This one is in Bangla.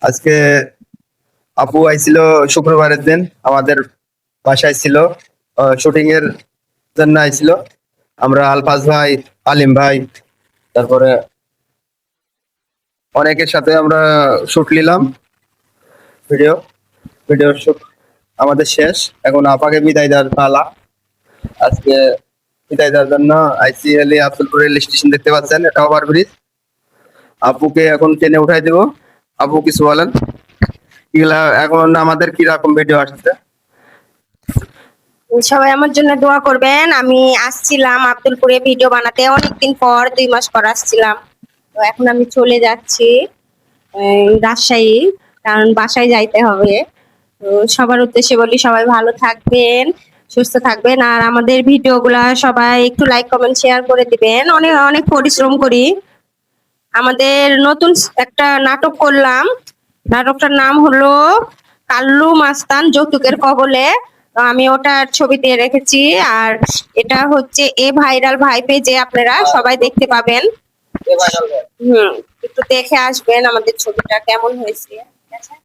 আজকে আপু আইছিল শুক্রবারের দিন আমাদের বাসায় ছিল, শুটিং এর জন্য আইছিল। আমরা আলফাজ ভাই, আলিম ভাই, তারপরে অনেকের সাথে আমরা শুট নিলাম। ভিডিও ভিডিও শুট আমাদের শেষ, এখন আপাকে বিদায় দেওয়ার পালা। আজকে বিদায় দেওয়ার জন্য আইসিএল আব্দুলপুর রেল স্টেশন দেখতে পাচ্ছেন, এটা ওভারব্রিজ। আপুকে এখন ট্রেনে উঠাই দেবো। আপু কিছু বলেন, এগুলা এখন আমাদের কিরকম ভিডিও আসছে? সবাই আমার জন্য দোয়া করবেন। আমি আসছিলাম আব্দুলপুরে ভিডিও বানাতে, অনেকদিন পর 2 মাস পর আসছিলাম। তো এখন আমি চলে যাচ্ছি রাজশাহী, কারণ বাসায় যাইতে হবে। তো সবার উদ্দেশ্যে বলি, সবাই ভালো থাকবেন, সুস্থ থাকবেন, আর আমাদের ভিডিওগুলা সবাই একটু লাইক কমেন্ট শেয়ার করে দিবেন। অনেক অনেক পরিশ্রম করি। আমাদের নতুন একটা নাটক করলাম, নাটকটার নাম হলো কাল্লু মাস্তান যৌতুকের কবলে। তো আমি ওটার ছবি দিয়ে রেখেছি, আর এটা হচ্ছে ভাইরাল ভাই পেজে আপনারা সবাই দেখতে পাবেন। একটু দেখে আসবেন আমাদের ছবিটা কেমন হয়েছে। ঠিক আছে।